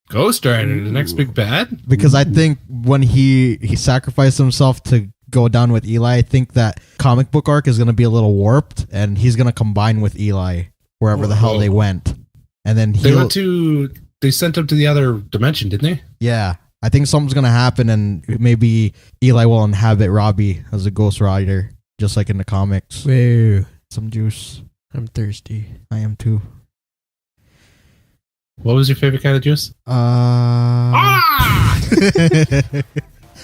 Ghostrider, the next big bad? Because I think when he sacrificed himself to go down with Eli, I think that comic book arc is going to be a little warped, and he's going to combine with Eli wherever the hell they went. And then they sent him to the other dimension, didn't they? Yeah. I think something's going to happen, and maybe Eli will inhabit Robbie as a Ghostrider, just like in the comics. Whoa. Some juice. I'm thirsty. I am too. What was your favorite kind of juice? I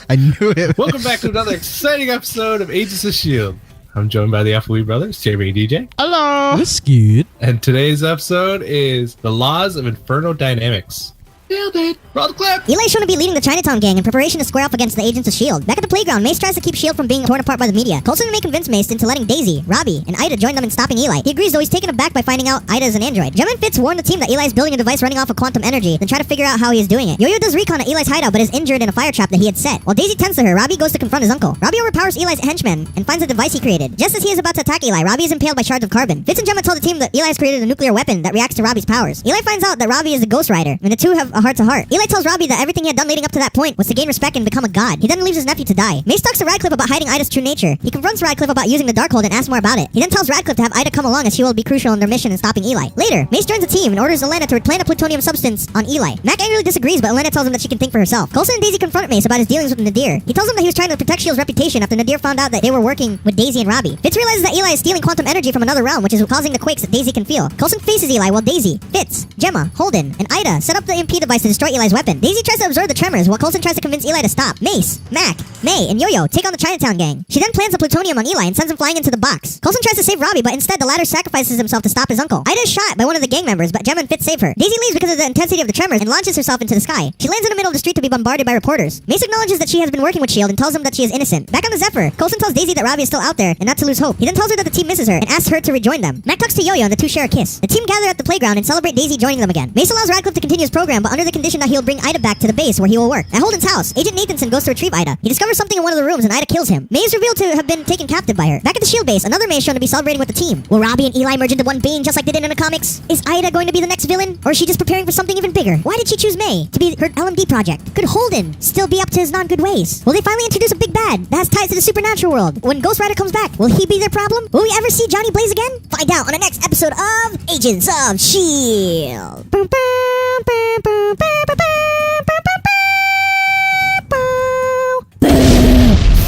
knew it. Welcome back to another exciting episode of Agents of S.H.I.E.L.D. I'm joined by the Appleby brothers, Jeffery and DJ. Hello. That's good. And today's episode is The Laws of Inferno Dynamics. Nailed it. Roll the clip. Eli's shown to be leading the Chinatown gang in preparation to square off against the agents of S.H.I.E.L.D. Back at the playground, Mace tries to keep S.H.I.E.L.D. from being torn apart by the media. Coulson may convince Mace into letting Daisy, Robbie, and Ida join them in stopping Eli. He agrees, though he's taken aback by finding out Ida is an android. Gemma and Fitz warn the team that Eli is building a device running off of quantum energy, then try to figure out how he is doing it. Yo-Yo does recon at Eli's hideout, but is injured in a fire trap that he had set. While Daisy tends to her, Robbie goes to confront his uncle. Robbie overpowers Eli's henchman and finds a device he created. Just as he is about to attack Eli, Robbie is impaled by shards of carbon. Fitz and Gemma tell the team that Eli has created a nuclear weapon that reacts to Robbie's powers. Eli finds out that Robbie is a Ghostrider, and the two have a heart-to-heart. Eli tells Robbie that everything he had done leading up to that point was to gain respect and become a god. He then leaves his nephew to die. Mace talks to Radcliffe about hiding Ida's true nature. He confronts Radcliffe about using the Darkhold and asks more about it. He then tells Radcliffe to have Ida come along as she will be crucial in their mission in stopping Eli. Later, Mace joins the team and orders Elena to plant a plutonium substance on Eli. Mac angrily disagrees, but Elena tells him that she can think for herself. Coulson and Daisy confront Mace about his dealings with Nadir. He tells him that he was trying to protect S.H.I.E.L.D.'s reputation after Nadir found out that they were working with Daisy and Robbie. Fitz realizes that Eli is stealing quantum energy from another realm, which is causing the quakes that Daisy can feel. Coulson faces Eli while Daisy, Fitz, Gemma, Holden, and Ida set up the EMP device to destroy Eli's weapon. Daisy tries to observe the tremors while Coulson tries to convince Eli to stop. Mace, Mac, May, and Yo-Yo take on the Chinatown gang. She then plants a plutonium on Eli and sends him flying into the box. Coulson tries to save Robbie, but instead the latter sacrifices himself to stop his uncle. Ida is shot by one of the gang members, but Gemma and Fitz save her. Daisy leaves because of the intensity of the tremors and launches herself into the sky. She lands in the middle of the street to be bombarded by reporters. Mace acknowledges that she has been working with S.H.I.E.L.D. and tells him that she is innocent. Back on the Zephyr, Coulson tells Daisy that Robbie is still out there and not to lose hope. He then tells her that the team misses her and asks her to rejoin them. Mac talks to Yo-Yo and the two share a kiss. The team gather at the playground and celebrate Daisy joining them again. Mace allows Radcliffe to continue his program, but under the condition that he'll bring Ida back to the base where he will work. At Holden's house, Agent Nathanson goes to retrieve Ida. He discovers something in one of the rooms and Ida kills him. May is revealed to have been taken captive by her. Back at the S.H.I.E.L.D. base, another May is shown to be celebrating with the team. Will Robbie and Eli merge into one being just like they did in the comics? Is Ida going to be the next villain? Or is she just preparing for something even bigger? Why did she choose May to be her LMD project? Could Holden still be up to his non-good ways? Will they finally introduce a big bad that has ties to the supernatural world? When Ghostrider comes back, will he be their problem? Will we ever see Johnny Blaze again? Find out on the next episode of Agents of S.H.I.E.L.D.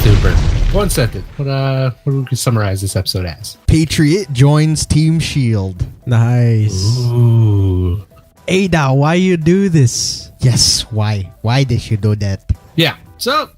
Super. One sentence. What we can summarize this episode as? Patriot joins Team S.H.I.E.L.D. Nice. Ooh. Ada, why you do this? Yes, why? Why did you do that? Yeah. So,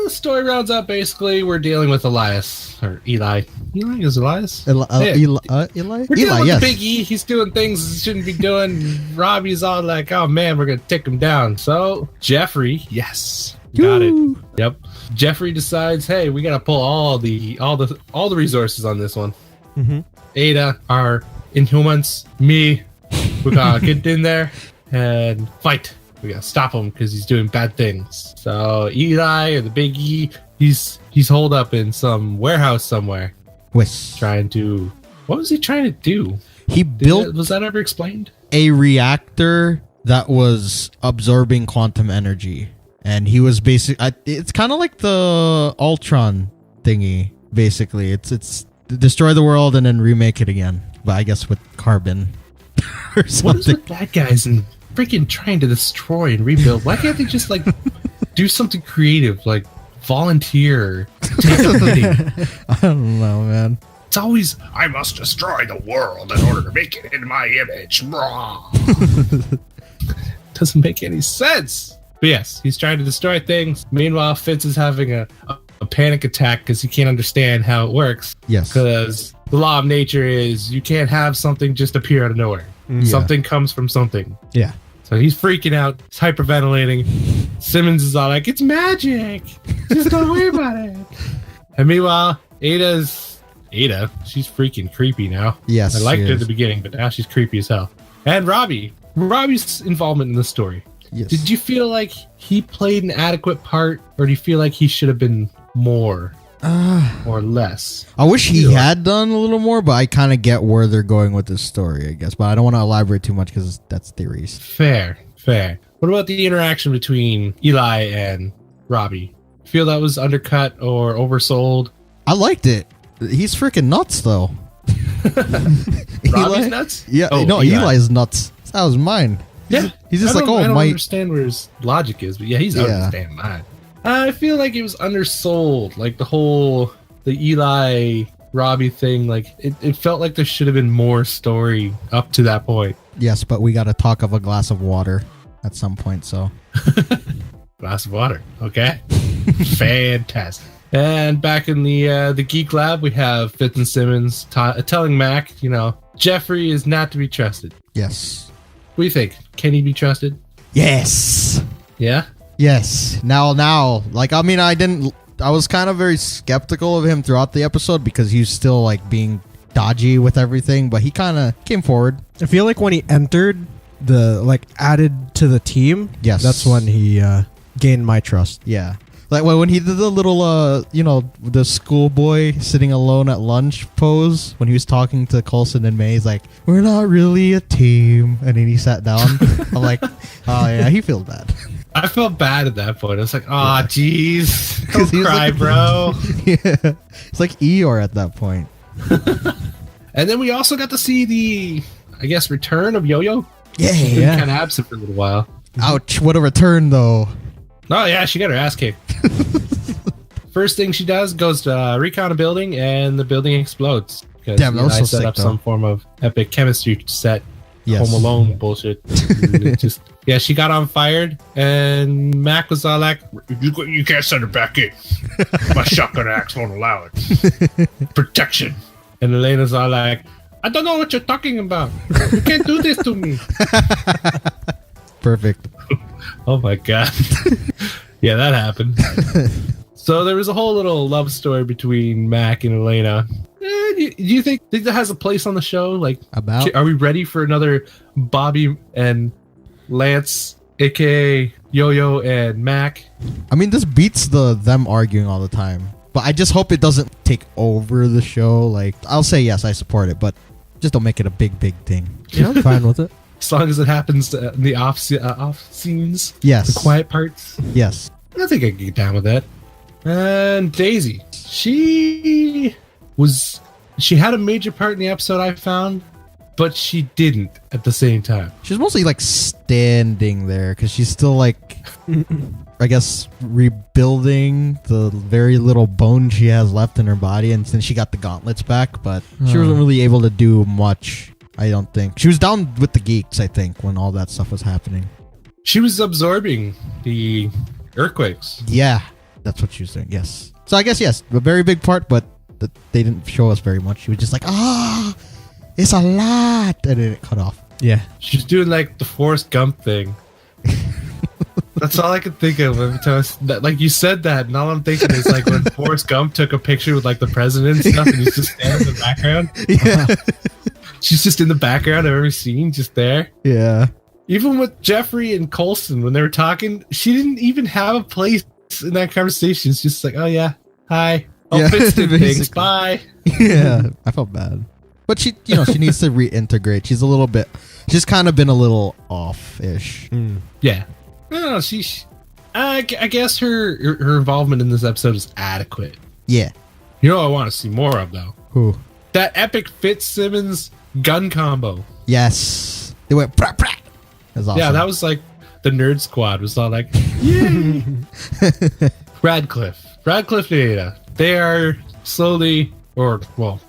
story rounds up. Basically, we're dealing with Elias or Eli. Eli is Elias. Eli? We're dealing with yes. the Big E. He's doing things he shouldn't be doing. Robbie's all like, "Oh man, we're gonna take him down." So Jeffery, yes, got it. Yep. Jeffery decides, hey, we gotta pull all the resources on this one. Mm-hmm. Ada, our Inhumans, me, we gotta get in there and fight. We gotta stop him because he's doing bad things. So Eli or the Big E, he's holed up in some warehouse somewhere. Trying to, what was he trying to do? He built. Was that ever explained? A reactor that was absorbing quantum energy. And he was basically, it's kind of like the Ultron thingy, basically. It's destroy the world and then remake it again. But I guess with carbon or something. What is with bad guys and freaking trying to destroy and rebuild? Why can't they just like do something creative, like volunteer? I don't know, man. It's always, I must destroy the world in order to make it in my image. Doesn't make any sense. But yes, he's trying to destroy things. Meanwhile, Fitz is having a panic attack because he can't understand how it works. Yes. Because the law of nature is you can't have something just appear out of nowhere. Yeah. Something comes from something. Yeah. So he's freaking out. He's hyperventilating. Simmons is all like, it's magic. Just don't worry about it. And meanwhile, Ada, she's freaking creepy now. Yes, I liked her at the beginning, but now she's creepy as hell. And Robbie's involvement in the story. Yes. Did you feel like he played an adequate part, or do you feel like he should have been more or less? I wish he had done a little more, but I kind of get where they're going with this story, I guess. But I don't want to elaborate too much because that's theories. Fair. What about the interaction between Eli and Robbie? Feel that was undercut or oversold? I liked it. He's freaking nuts, though. Robbie's nuts? Yeah, Oh, no, Eli. Eli's nuts. That was mine. Yeah. He's just I like, don't oh, my. understand where his logic is, but yeah, he's out of his damn mind. I feel like it was undersold. Like the Eli Robbie thing, like it felt like there should have been more story up to that point. Yes, but we got to talk of a glass of water at some point, so. Glass of water. Okay. Fantastic. And back in the Geek Lab, we have Fitz and Simmons telling Mac, Jeffrey is not to be trusted. Yes. What do you think? Can he be trusted? Yes. Yeah? Yes. Now, like, I mean, I was kind of very skeptical of him throughout the episode because he was still, like, being dodgy with everything, but he kind of came forward. I feel like when he entered added to the team, yes, that's when he gained my trust. Yeah. Like when he did the little, the schoolboy sitting alone at lunch pose when he was talking to Coulson and May, he's like, we're not really a team. And then he sat down. I'm like, oh, yeah, he feels bad. I felt bad at that point. I was like, oh, jeez. Yeah. Don't cry, bro. Yeah. It's like Eeyore at that point. And then we also got to see the, I guess, return of Yo-Yo. Yeah. She's been kind of absent for a little while. Ouch. What a return, though. Oh, yeah, she got her ass kicked. First thing she does, goes to recon a building, and the building explodes. Damn, that was so set sick, up though. some form of epic chemistry set. Yes. Home Alone bullshit. She got on fired, and Mac was all like, you can't send her back in. My shotgun axe won't allow it. Protection. And Elena's all like, I don't know what you're talking about. You can't do this to me. Perfect. Oh my god. Yeah, that happened. So there was a whole little love story between Mac and Elena. Do you think that has a place on the show? Like, are we ready for another Bobby and Lance, aka Yo-Yo and Mac? I mean, this beats them arguing all the time. But I just hope it doesn't take over the show. Like, I'll say yes, I support it, but just don't make it a big thing. Yeah, I'm fine with it. As long as it happens in the off scenes. Yes. The quiet parts. Yes. I think I can get down with that. And Daisy. She had a major part in the episode, I found, but she didn't at the same time. She's mostly like standing there because she's still like, I guess, rebuilding the very little bone she has left in her body. And since she got the gauntlets back, but she wasn't really able to do much, I don't think. She was down with the geeks, I think, when all that stuff was happening. She was absorbing the earthquakes. Yeah, that's what she was doing, yes. So I guess, yes, a very big part, but they didn't show us very much. She was just like, it's a lot. And then it cut off. Yeah. She's doing like the Forrest Gump thing. That's all I could think of every time. Like, you said that, and all I'm thinking is like when Forrest Gump took a picture with like the president and stuff, and he's just standing in the background. Yeah. She's just in the background of every scene, just there. Yeah. Even with Jeffrey and Coulson, when they were talking, she didn't even have a place in that conversation. It's just like, oh yeah, hi. Oh, Fitz did things. Bye. Yeah, I felt bad. But she needs to reintegrate. She's kind of been a little off-ish. Yeah. No, I guess her involvement in this episode is adequate. Yeah. You know what I want to see more of, though? Who? That epic Fitzsimmons gun combo. Yes. They went brah, brah. That was awesome. Yeah, that was like the Nerd Squad was all like, yay! Radcliffe and Ada. They are slowly,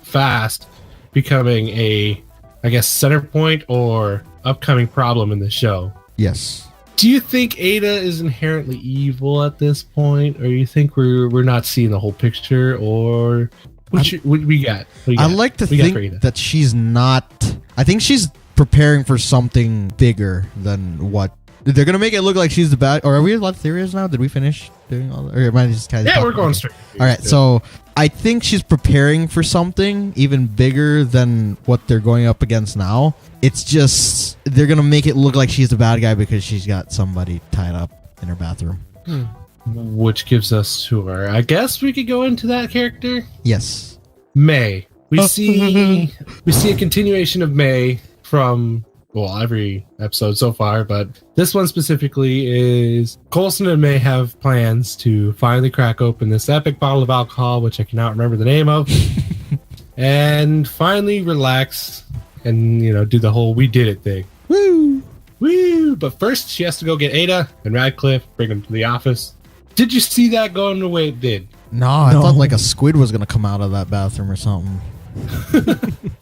fast, becoming a, I guess, center point or upcoming problem in the show. Yes. Do you think Ada is inherently evil at this point, or you think we're not seeing the whole picture, or what we got? I like to think that she's not. I think she's preparing for something bigger than what they're gonna make it look like she's the bad. Or are we a lot of theories now? Did we finish doing all that? Or am I just kind of? Yeah, we're going straight. All right, so I think she's preparing for something even bigger than what they're going up against now. It's just they're gonna make it look like she's the bad guy because she's got somebody tied up in her bathroom. Which gives us to her. I guess we could go into that character. Yes, May. We see a continuation of May from well, every episode so far, but this one specifically is Coulson and May have plans to finally crack open this epic bottle of alcohol, which I cannot remember the name of, and finally relax and, you know, do the whole we did it thing. Woo! Woo! But first, she has to go get Ada and Radcliffe, bring them to the office. Did you see that going the way it did? No, I thought like a squid was gonna come out of that bathroom or something.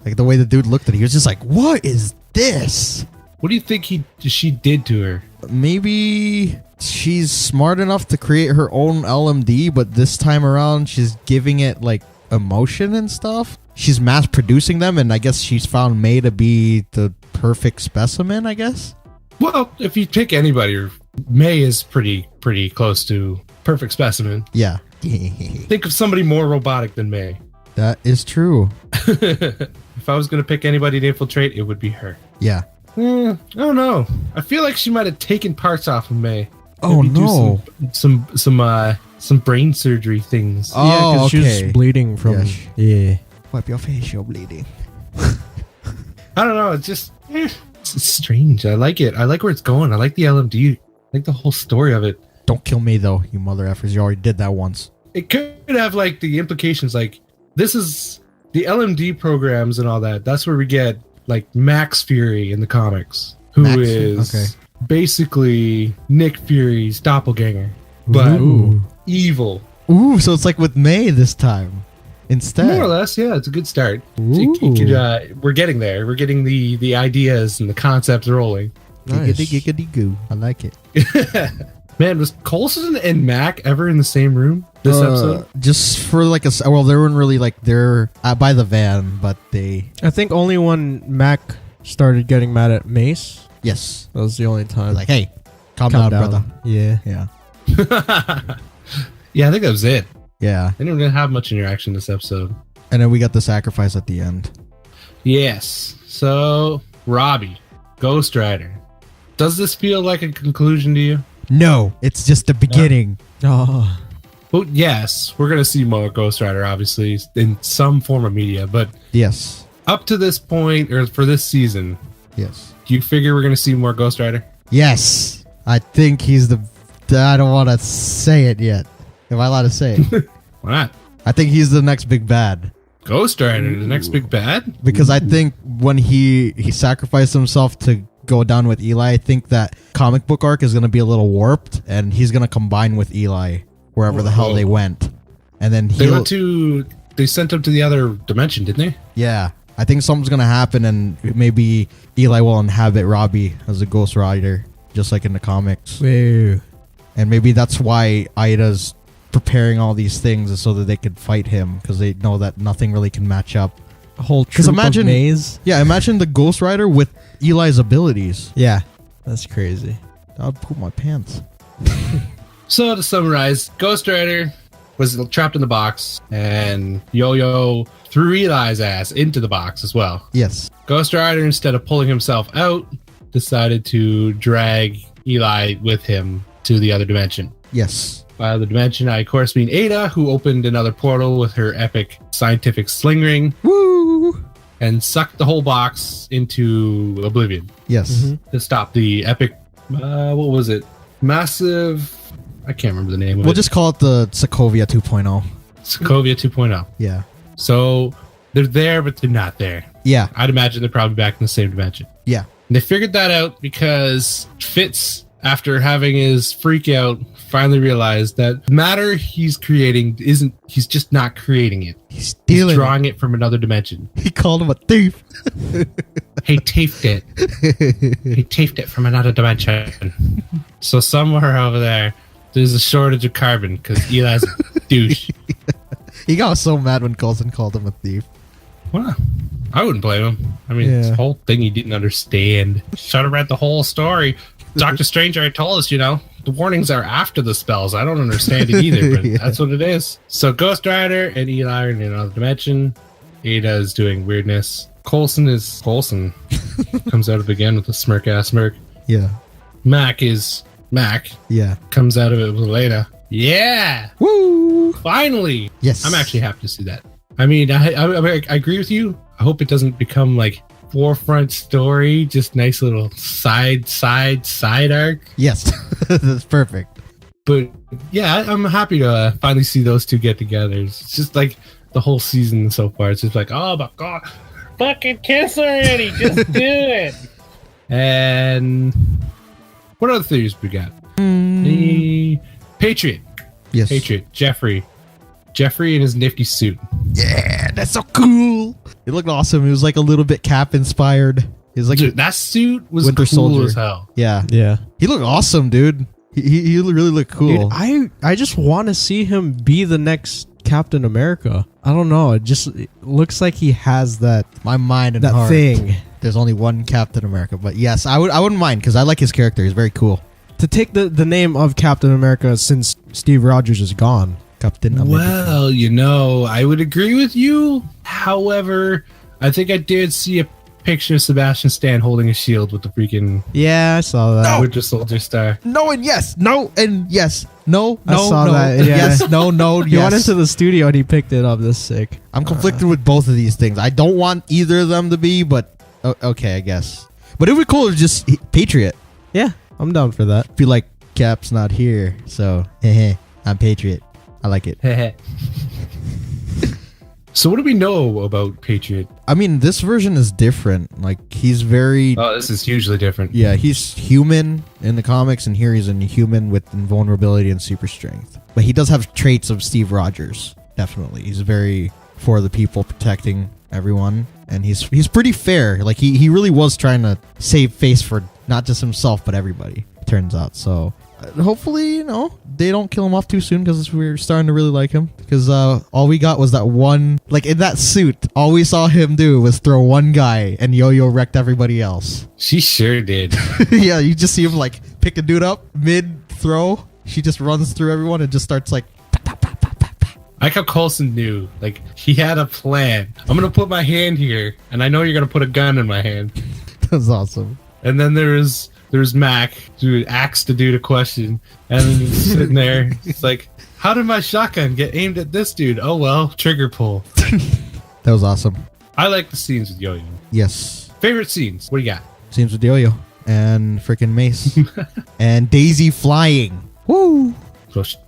Like the way the dude looked at it, he was just like, "What is this?" What do you think she did to her? Maybe she's smart enough to create her own LMD, but this time around she's giving it like emotion and stuff. She's mass producing them, and I guess she's found May to be the perfect specimen, I guess. Well, if you pick anybody, May is pretty close to perfect specimen. Yeah. Think of somebody more robotic than May. That is true. If I was going to pick anybody to infiltrate, it would be her. Yeah. I don't know. I feel like she might have taken parts off of May. Oh, Maybe no. Do some brain surgery things. Yeah, Oh, because she okay. was bleeding from. Yeah. Wipe your face, you're bleeding. I don't know. It's just it's strange. I like it. I like where it's going. I like the LMD. I like the whole story of it. Don't kill me, though, you mother effers. You already did that once. It could have like the implications, like this is the LMD programs and all that. That's where we get like Max Fury in the comics, who Max- is okay. basically Nick Fury's doppelganger, but Ooh. evil. Ooh, so it's like with May this time instead. More or less, yeah. It's a good start. Ooh. We're getting there. We're getting the ideas and the concepts rolling. Nice. Giggity-giggity-goo. I like it. Man, was Coulson and Mac ever in the same room this episode? Just for like well, they weren't really like they're by the van, but they I think only when Mac started getting mad at Mace, yes, that was the only time. like hey, calm down, brother. Yeah. Yeah, Yeah, I think that was it. yeah. They didn't really have much interaction this episode. And then we got the sacrifice at the end. Yes. So, Robbie, Ghostrider. Does this feel like a conclusion to you? No, it's just the beginning. Oh. Well, yes, we're going to see more Ghostrider, obviously, in some form of media. But Yes, up to this point, or for this season, yes, do you figure we're going to see more Ghostrider? yes. I think he's the. I don't want to say it yet. Am I allowed to say it? Why not? I think he's the next big bad. Ghostrider, the next big bad? Because I think when he sacrificed himself to go down with Eli, I think that comic book arc is going to be a little warped, and he's going to combine with Eli wherever the hell they went. And then They sent him to the other dimension, didn't they? yeah, I think something's going to happen, and maybe Eli will inhabit Robbie as a Ghost Rider, just like in the comics. Wait. And maybe that's why Ida's preparing all these things is so that they could fight him, because they know that nothing really can match up. A whole Because troop imagine, of Maze. yeah, imagine the Ghost Rider with Eli's abilities. Yeah. That's crazy. I'll poop my pants. So to summarize, Ghostrider was trapped in the box, and Yo-Yo threw Eli's ass into the box as well. Yes. Ghostrider, instead of pulling himself out, decided to drag Eli with him to the other dimension. Yes. By the dimension, I of course mean Ada, who opened another portal with her epic scientific sling ring Woo! and sucked the whole box into oblivion Yes. to stop the epic, what was it? Massive, I can't remember the name of We'll it. just call it the Sokovia 2.0. Sokovia 2.0. Yeah. So they're there, but they're not there. Yeah. I'd imagine they're probably back in the same dimension. Yeah. And they figured that out because Fitz, after having his freak out, finally realized that matter he's creating he's just not creating it. He's He's stealing. drawing it from another dimension. He called him a thief. He taped it. He taped it from another dimension. So somewhere over there's a shortage of carbon because Eli's a douche. He got so mad when Coulson called him a thief. Well, I wouldn't blame him. I mean, Yeah. this whole thing he didn't understand. Should have read the whole story. Dr. Strange already told us, the warnings are after the spells. I don't understand it either, but Yeah. that's what it is. So Ghost Rider and Eli are in another dimension. Ada is doing weirdness. Coulson comes out of it again with a smirk-ass smirk. Yeah. Mac Yeah. comes out of it with Leda. Yeah! Woo! Finally! Yes. I'm actually happy to see that. I mean, I agree with you. I hope it doesn't become like forefront story, just nice little side arc. Yes, that's perfect. But yeah, I'm happy to finally see those two get together. It's just like the whole season so far. It's just like, oh my god, fucking kiss already, just do it. And what other theories we got? The Patriot. Yes. Patriot. Jeffery in his nifty suit. Yeah, that's so cool. It looked awesome. It was like a little bit Cap inspired. It was like Dude, that suit was Winter cool Soldier. as hell. Yeah. Yeah. He looked awesome, dude. He really looked cool. Dude, I just want to see him be the next Captain America. I don't know. It looks like he has that My mind and that heart. thing. There's only one Captain America, but yes, I wouldn't mind because I like his character. He's very cool. To take the name of Captain America since Steve Rogers is gone. Captain America. Well, I would agree with you. However, I think I did see a picture of Sebastian Stan holding a shield with the freaking Yeah, I saw that. Winter Soldier star. No and yes, no and yes, no, I no, saw no, that, and yeah. yes, no, no, He went yes. into the studio and he picked it up. That's sick. I'm conflicted with both of these things. I don't want either of them to be, but okay, I guess. But it would be cool if just Patriot. Yeah, I'm down for that. Feel like Cap's not here, so I'm Patriot. I like it. So what do we know about Patriot? I mean, this version is different. Like, he's very... Oh, this is hugely different. Yeah, he's human in the comics, and here he's a human with invulnerability and super strength. But he does have traits of Steve Rogers, definitely. He's very for the people, protecting everyone, and he's pretty fair. Like, he really was trying to save face for not just himself, but everybody, it turns out. So, hopefully, they don't kill him off too soon, because we're starting to really like him. Because all we got was that one, like, in that suit, all we saw him do was throw one guy, and Yo-Yo wrecked everybody else. She sure did. Yeah, you just see him, like, pick a dude up mid-throw. She just runs through everyone and just starts, like, I like how Coulson knew. Like, he had a plan. I'm going to put my hand here, and I know you're going to put a gun in my hand. That's awesome. And then there's Mac, who asked the dude a question, and then he's sitting there. It's like, how did my shotgun get aimed at this dude? Oh, well, trigger pull. That was awesome. I like the scenes with Yo-Yo. Yes. Favorite scenes? What do you got? Scenes with Yo-Yo and freaking Mace. And Daisy flying. Woo! So, she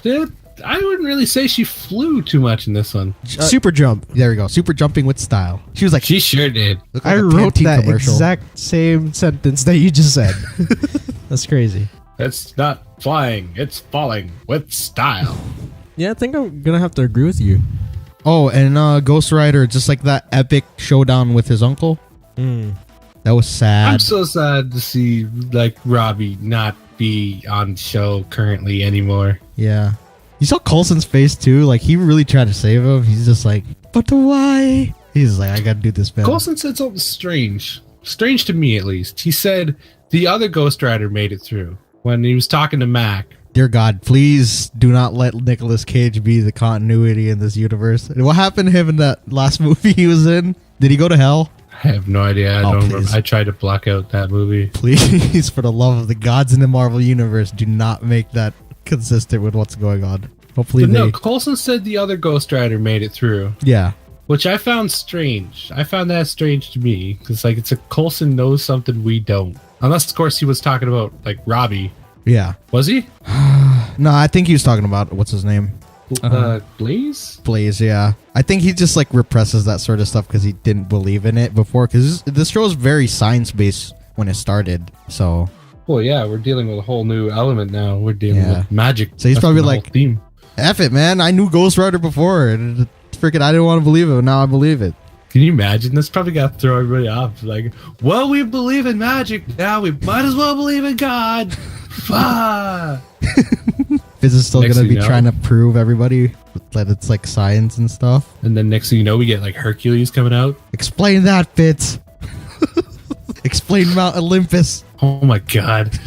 did. I wouldn't really say she flew too much in this one. Super jump. There we go. Super jumping with style. She was like, She sure did. looked like I a wrote Pantene that commercial. exact same sentence that you just said. That's crazy. It's not flying, it's falling with style. Yeah, I think I'm gonna have to agree with you. Oh, and Ghostrider, just like that epic showdown with his uncle. That was sad. I'm so sad to see, like, Robbie not be on the show currently anymore. Yeah. You saw Coulson's face too. Like, he really tried to save him. He's just like, but why? He's like, I gotta do this, man. Coulson said something strange. Strange to me, at least. He said the other Ghost Rider made it through when he was talking to Mac. Dear God, please do not let Nicolas Cage be the continuity in this universe. What happened to him in that last movie he was in? Did he go to hell? I have no idea. I don't remember. Please. I tried to block out that movie. Please, for the love of the gods in the Marvel universe, do not make that consistent with what's going on. Hopefully But they... no, Coulson said the other Ghost Rider made it through, Yeah. which I found strange. I found that strange to me because, like, it's a Coulson knows something we don't. Unless, of course, he was talking about, like, Robbie. Yeah. Was he? No, I think he was talking about, what's his name? Blaze? Blaze, yeah. I think he just, like, represses that sort of stuff because he didn't believe in it before. Because this show is very science-based when it started, so... Well, yeah, we're dealing with a whole new element now. We're dealing Yeah. with magic. So he's That's probably the whole like- theme. F it, man. I knew Ghost Rider before, and freaking I didn't want to believe it, but now I believe it. Can you imagine? This probably got to throw everybody off. Like, well, we believe in magic. Now we might as well believe in God. Ah. Fizz is still Next going to thing be you know- trying to prove everybody that it's, like, science and stuff. And then next thing you know, we get, like, Hercules coming out. Explain that, Fitz. Explain Mount Olympus. Oh, my God.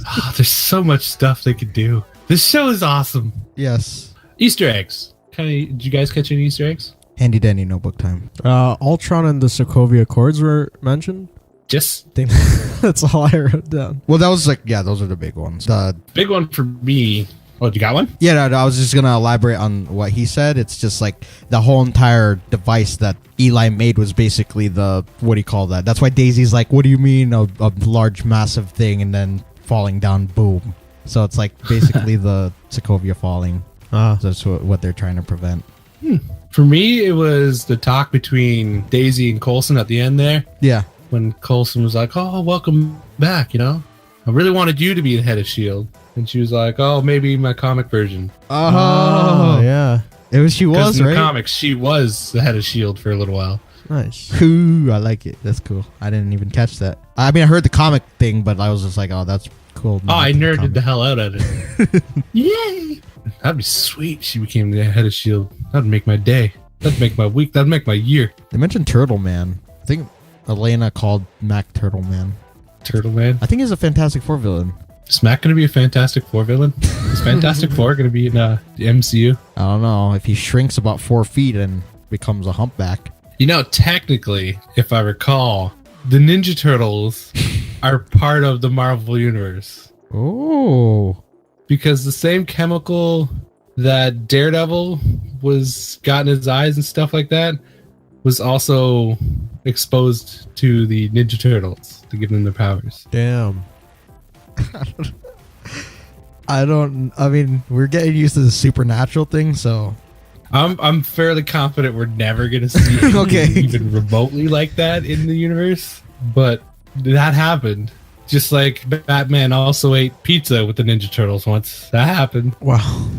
Oh, there's so much stuff they could do. This show is awesome. Yes. Easter eggs. Did you guys catch any Easter eggs? Handy dandy notebook time. Ultron and the Sokovia Accords were mentioned. Just That's all I wrote down. Well, that was like, yeah, those are the big ones. big one for me Oh, you got one? Yeah, no, I was just gonna elaborate on what he said. It's just like the whole entire device that Eli made was basically the, what do you call that? That's why Daisy's like, what do you mean a large massive thing and then falling down, boom. So it's like basically the Sokovia falling. That's what they're trying to prevent. For me, it was the talk between Daisy and Coulson at the end there. Yeah. When Coulson was like, oh, welcome back, you know? I really wanted you to be the head of S.H.I.E.L.D. And she was like, oh, maybe my comic version. Oh, yeah. She was, in right? the comics, she was the head of S.H.I.E.L.D. for a little while. Nice. Ooh, I like it. That's cool. I didn't even catch that. I mean, I heard the comic thing, but I was just like, oh, that's cool. Oh, I nerded the hell out at it. Yay! That'd be sweet. She became the head of S.H.I.E.L.D. That'd make my day. That'd make my week. That'd make my year. They mentioned Turtle Man. I think Elena called Mac Turtle Man. Turtle Man? I think he's a Fantastic Four villain. Is Mac going to be a Fantastic Four villain? Is Fantastic Four going to be in the MCU? I don't know. If he shrinks about 4 feet and becomes a humpback. You know, technically, if I recall, the Ninja Turtles are part of the Marvel Universe. Oh. Because the same chemical that Daredevil got in his eyes and stuff like that was also exposed to the Ninja Turtles to give them their powers. Damn. I mean, we're getting used to the supernatural thing, so I'm fairly confident we're never gonna see anything Okay. even remotely like that in the universe. But that happened. Just like Batman also ate pizza with the Ninja Turtles once. That happened. wow.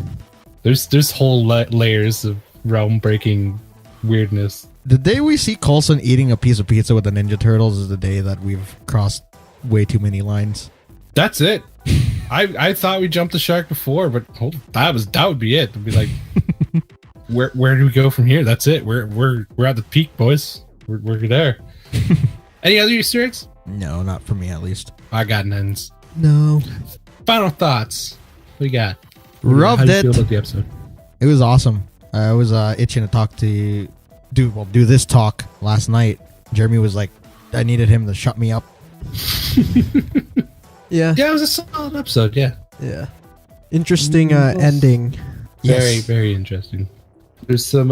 There's whole layers of realm breaking weirdness. The day we see Coulson eating a piece of pizza with the Ninja Turtles is the day that we've crossed way too many lines. That's it. I thought we jumped the shark before, but that would be it. It'd be like, where do we go from here? That's it. We're at the peak, boys. We're there. Any other Easter eggs? No, not for me at least. I got none. No. Final thoughts. What you got? How Loved do you it. feel about the episode? It was awesome. I was itching to talk to do this talk last night. Jeremy was like, I needed him to shut me up. Yeah. Yeah, it was a solid episode. Yeah, Yeah. Interesting ending. very Yes. very interesting. There's some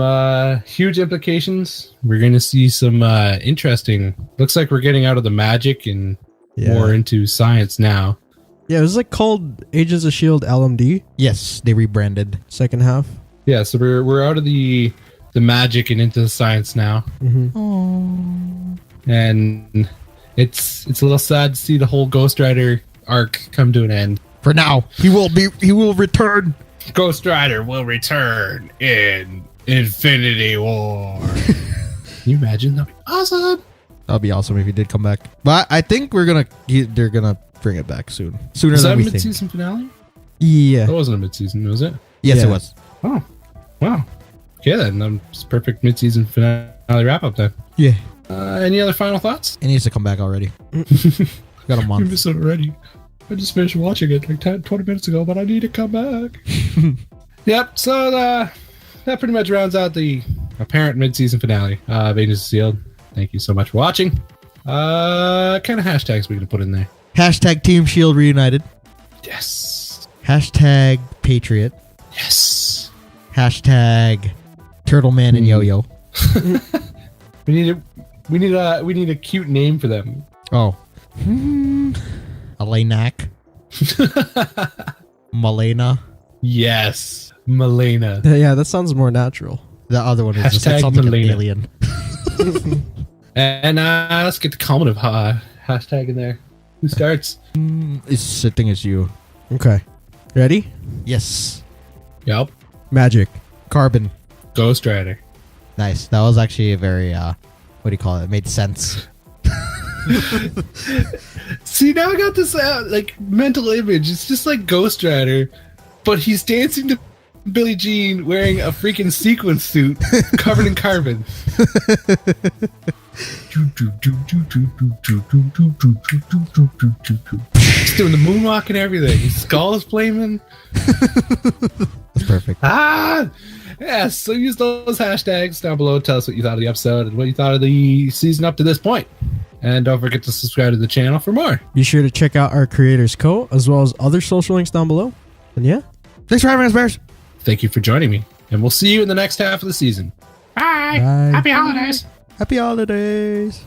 huge implications. We're going to see some interesting. Looks like we're getting out of the magic and more into science now. Yeah, it was like called Agents of S.H.I.E.L.D. LMD, Yes, they rebranded. second half. Yeah, so we're out of the magic and into the science now. And it's a little sad to see the whole Ghostrider arc come to an end. For now, he will return. Ghostrider will return in Infinity War. Can you imagine? That'd be awesome. That'd be awesome if he did come back. But I think they're gonna bring it back soon. Sooner Was that than a we think. mid-season finale? Yeah. That wasn't a mid-season, was it? Yes, Yeah. it was. Oh, wow. Okay, then it's perfect mid-season finale wrap-up then. Yeah. Any other final thoughts? It needs to come back already. Got a You month. missed it already. I just finished watching it like 20 minutes ago, but I need to come back. Yep, so that pretty much rounds out the apparent mid-season finale of Agents of S.H.I.E.L.D. Thank you so much for watching. What kind of hashtags we gonna put in there? Hashtag Team S.H.I.E.L.D. reunited. Yes. Hashtag Patriot. Yes. Hashtag Turtle Man and Yo-Yo. We need a cute name for them. Oh. Alenak. Malena. Yes. Malena. Yeah, that sounds more natural. The other one is just like Hashtag something like an Malena. alien. And let's get the culminative hashtag in there. Who starts? I think it's you. Okay. Ready? Yes. Yep. Magic. Carbon. Ghostrider. Nice. That was actually a very, what do you call it? It made sense. See, now I got this mental image. It's just like Ghostrider, but he's dancing to Billie Jean wearing a freaking sequin suit covered in carbon. He's doing the moonwalk and everything. His skull is flaming. That's perfect. Yes. So use those hashtags down below. Tell us what you thought of the episode and what you thought of the season up to this point. And don't forget to subscribe to the channel for more. Be sure to check out our creators' co as well as other social links down below. And yeah, Thanks for having us, Bears. Thank you for joining me, and we'll see you in the next half of the season. Bye. Bye. Happy holidays. Happy holidays.